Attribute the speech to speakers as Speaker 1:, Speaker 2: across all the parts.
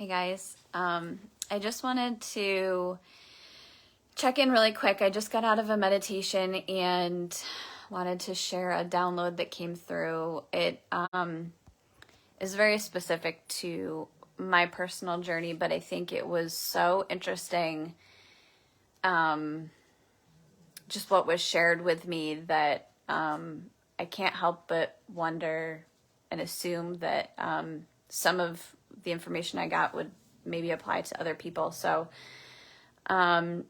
Speaker 1: Hey guys, I just wanted to check in really quick. I just got out of a meditation and wanted to share a download that came through. It is very specific to my personal journey, but I think it was so interesting, just what was shared with me that I can't help but wonder and assume that some of the information I got would maybe apply to other people. So I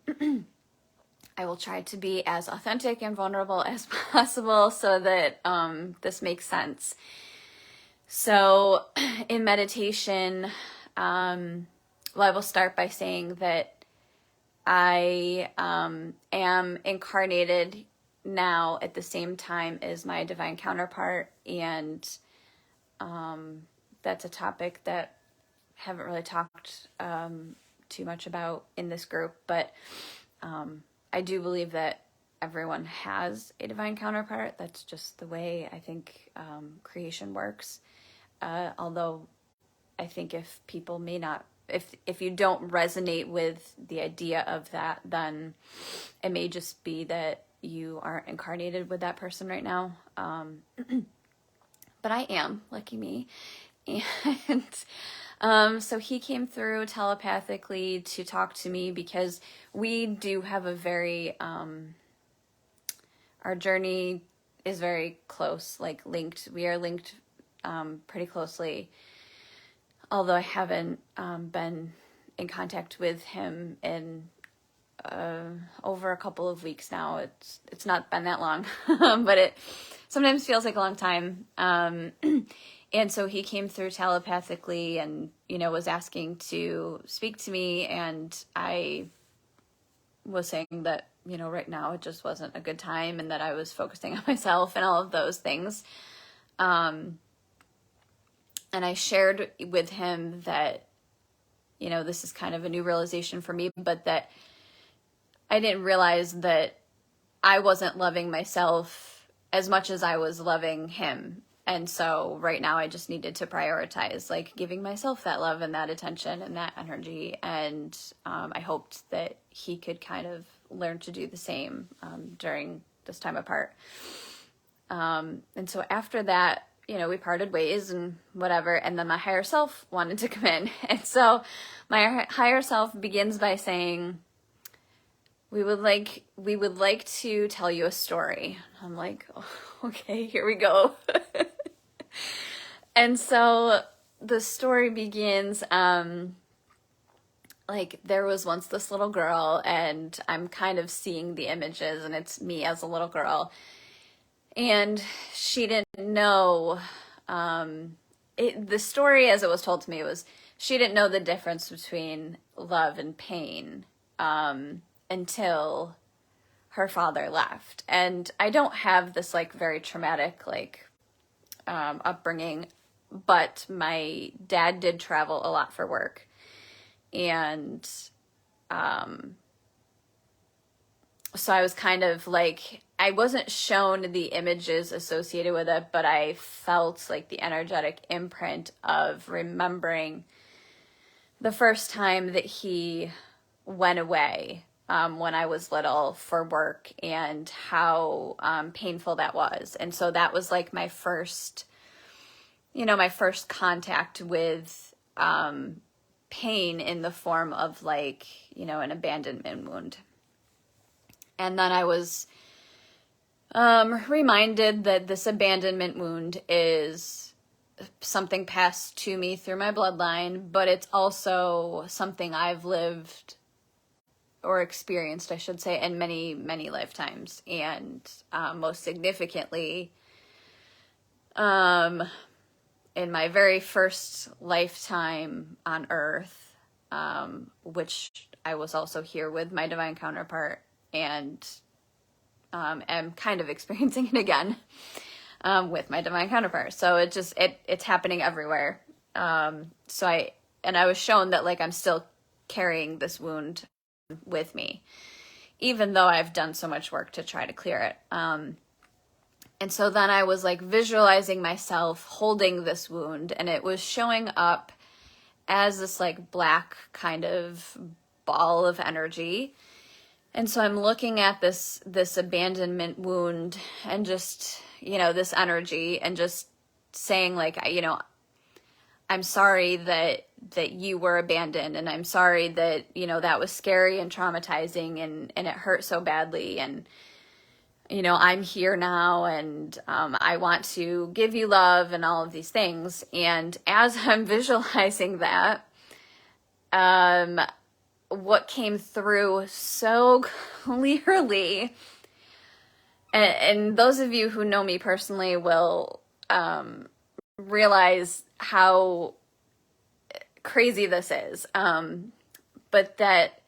Speaker 1: will try to be as authentic and vulnerable as possible so that this makes sense. So in meditation, I will start by saying that I am incarnated now at the same time as my divine counterpart, and that's a topic that I haven't really talked too much about in this group, but I do believe that everyone has a divine counterpart. That's just the way I think creation works. Although I think if people may not, if you don't resonate with the idea of that, then it may just be that you aren't incarnated with that person right now. But I am, lucky me. And so he came through telepathically to talk to me because we do have a very, our journey is very close, like linked. We are linked pretty closely. Although I haven't been in contact with him in over a couple of weeks now. It's not been that long, but it sometimes feels like a long time. And so he came through telepathically and, was asking to speak to me. And I was saying that, right now it just wasn't a good time and that I was focusing on myself and all of those things. And I shared with him that, this is kind of a new realization for me, but that I didn't realize that I wasn't loving myself as much as I was loving him. And so right now I just needed to prioritize like giving myself that love and that attention and that energy. And I hoped that he could kind of learn to do the same during this time apart. And so after that, we parted ways and whatever. And then my higher self wanted to come in. And so my higher self begins by saying, we would like to tell you a story. I'm like, oh, okay, here we go. And so the story begins, like there was once this little girl, and I'm kind of seeing the images, and it's me as a little girl. And she didn't know, the story as it was told to me was, she didn't know the difference between love and pain, until her father left. And I don't have this like very traumatic, like, upbringing, but my dad did travel a lot for work. And, so I was kind of like, I wasn't shown the images associated with it, but I felt like the energetic imprint of remembering the first time that he went away when I was little for work and how painful that was. And so that was like my first, my first contact with pain in the form of like, an abandonment wound. And then I was reminded that this abandonment wound is something passed to me through my bloodline, but it's also something I've lived or experienced, I should say, in many, many lifetimes. And most significantly, in my very first lifetime on Earth, which I was also here with my divine counterpart, and am kind of experiencing it again with my divine counterpart. So it's happening everywhere. So I was shown that like I'm still carrying this wound with me, even though I've done so much work to try to clear it. And so then I was like visualizing myself holding this wound, and it was showing up as this like black kind of ball of energy. And so I'm looking at this abandonment wound and just, this energy, and just saying like, I'm sorry that you were abandoned, and I'm sorry that, that was scary and traumatizing, and it hurt so badly, and, I'm here now, and I want to give you love and all of these things. And as I'm visualizing that, what came through so clearly, and those of you who know me personally will realize how crazy this is, but that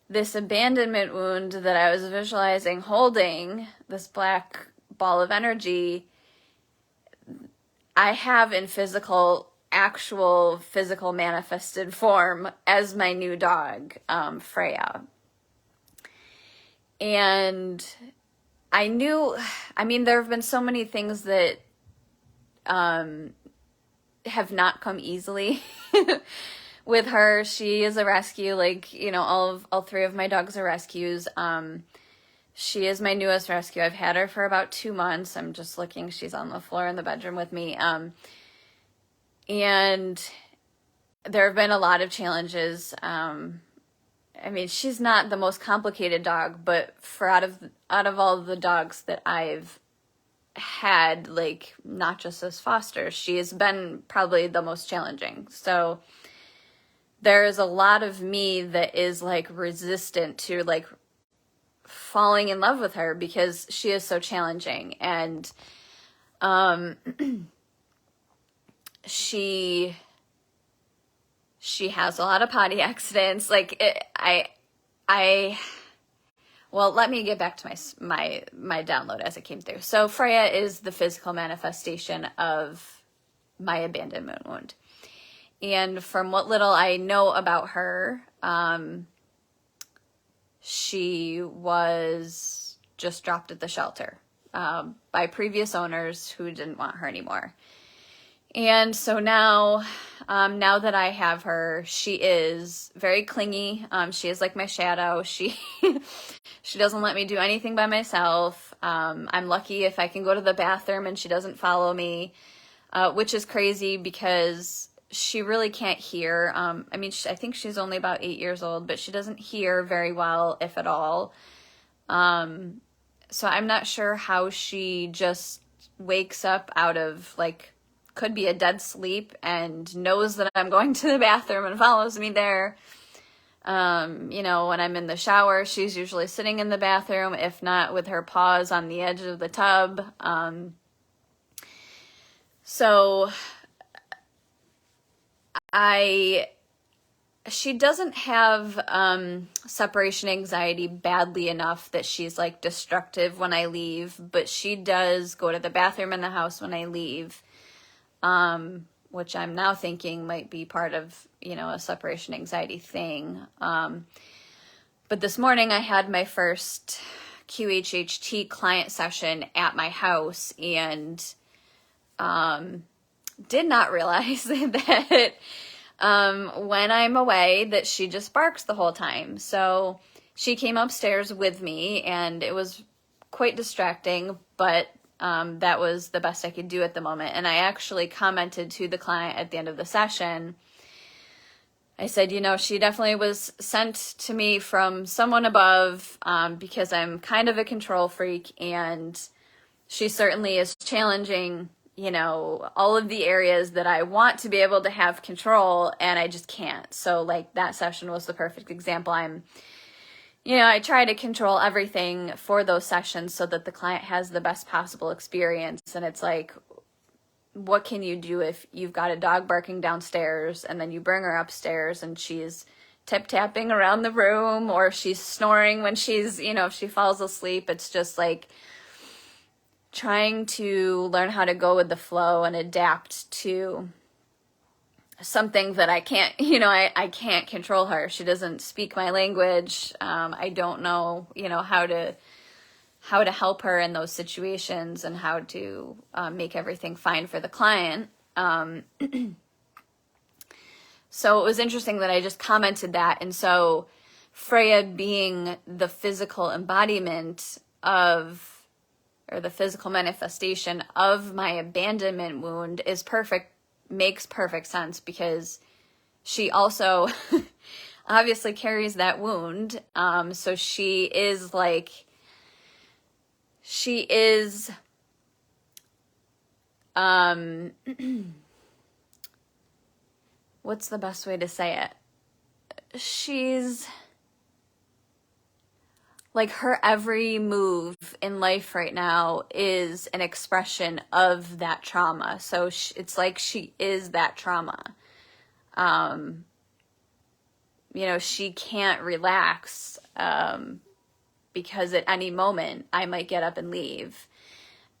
Speaker 1: this abandonment wound that I was visualizing holding, this black ball of energy, I have in actual physical manifested form as my new dog, Freya. And I knew, there have been so many things that have not come easily with her. She is a rescue, like, all three of my dogs are rescues. She is my newest rescue. I've had her for about 2 months. I'm just looking, she's on the floor in the bedroom with me. And there have been a lot of challenges. She's not the most complicated dog, but for out of all the dogs that I've had, like, not just as foster, she has been probably the most challenging. So there is a lot of me that is like resistant to like falling in love with her because she is so challenging. And she has a lot of potty accidents. Like, well, let me get back to my download as it came through. So Freya is the physical manifestation of my abandonment wound. And from what little I know about her, she was just dropped at the shelter by previous owners who didn't want her anymore. And so now that I have her, she is very clingy. She is like my shadow. She doesn't let me do anything by myself. I'm lucky if I can go to the bathroom and she doesn't follow me, which is crazy because she really can't hear. I think she's only about 8 years old, but she doesn't hear very well, if at all. So I'm not sure how she just wakes up out of, like, could be a dead sleep and knows that I'm going to the bathroom and follows me there. When I'm in the shower, she's usually sitting in the bathroom, if not with her paws on the edge of the tub. So she doesn't have separation anxiety badly enough that she's like destructive when I leave, but she does go to the bathroom in the house when I leave, which I'm now thinking might be part of, a separation anxiety thing. But this morning I had my first QHHT client session at my house and did not realize that when I'm away that she just barks the whole time. So she came upstairs with me and it was quite distracting, but that was the best I could do at the moment. And I actually commented to the client at the end of the session. I said, she definitely was sent to me from someone above because I'm kind of a control freak, and she certainly is challenging, all of the areas that I want to be able to have control, and I just can't. So, like, that session was the perfect example. I try to control everything for those sessions so that the client has the best possible experience. And it's like, what can you do if you've got a dog barking downstairs and then you bring her upstairs and she's tip-tapping around the room, or she's snoring when she's, if she falls asleep? It's just like trying to learn how to go with the flow and adapt to something that I can't, I can't control her. She doesn't speak my language. I don't know, how to help her in those situations and how to make everything fine for the client. So it was interesting that I just commented that. And so Freya being the physical embodiment of, or the physical manifestation of my abandonment wound is perfect, makes perfect sense, because she also obviously carries that wound. So she is like, she is, what's the best way to say it? She's like, her every move in life right now is an expression of that trauma. So it's like she is that trauma. You know, she can't relax because at any moment I might get up and leave.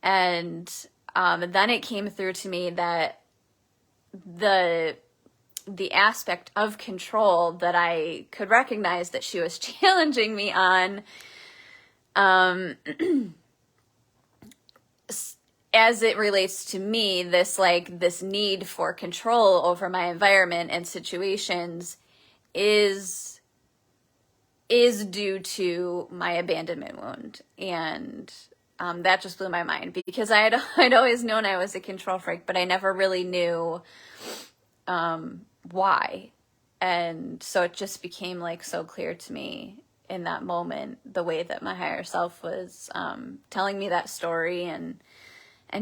Speaker 1: And then it came through to me that the aspect of control that I could recognize that she was challenging me on, as it relates to me, this need for control over my environment and situations is due to my abandonment wound. And that just blew my mind, because I'd always known I was a control freak, but I never really knew why. And so it just became like so clear to me in that moment, the way that my higher self was telling me that story and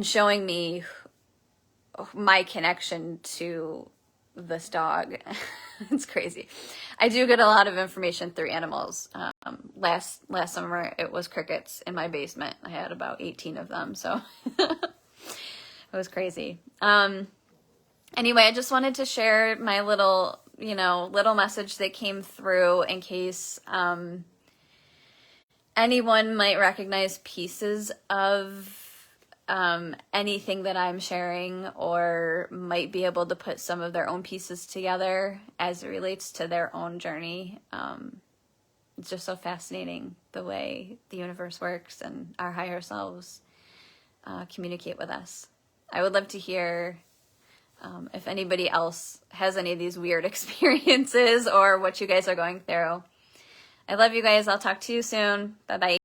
Speaker 1: showing me my connection to this dog. It's crazy. I do get a lot of information through animals. Last summer it was crickets in my basement. I had about 18 of them, so it was crazy. Anyway, I just wanted to share my little message that came through in case anyone might recognize pieces of anything that I'm sharing, or might be able to put some of their own pieces together as it relates to their own journey. It's just so fascinating the way the universe works and our higher selves communicate with us. I would love to hear if anybody else has any of these weird experiences or what you guys are going through. I love you guys. I'll talk to you soon. Bye-bye.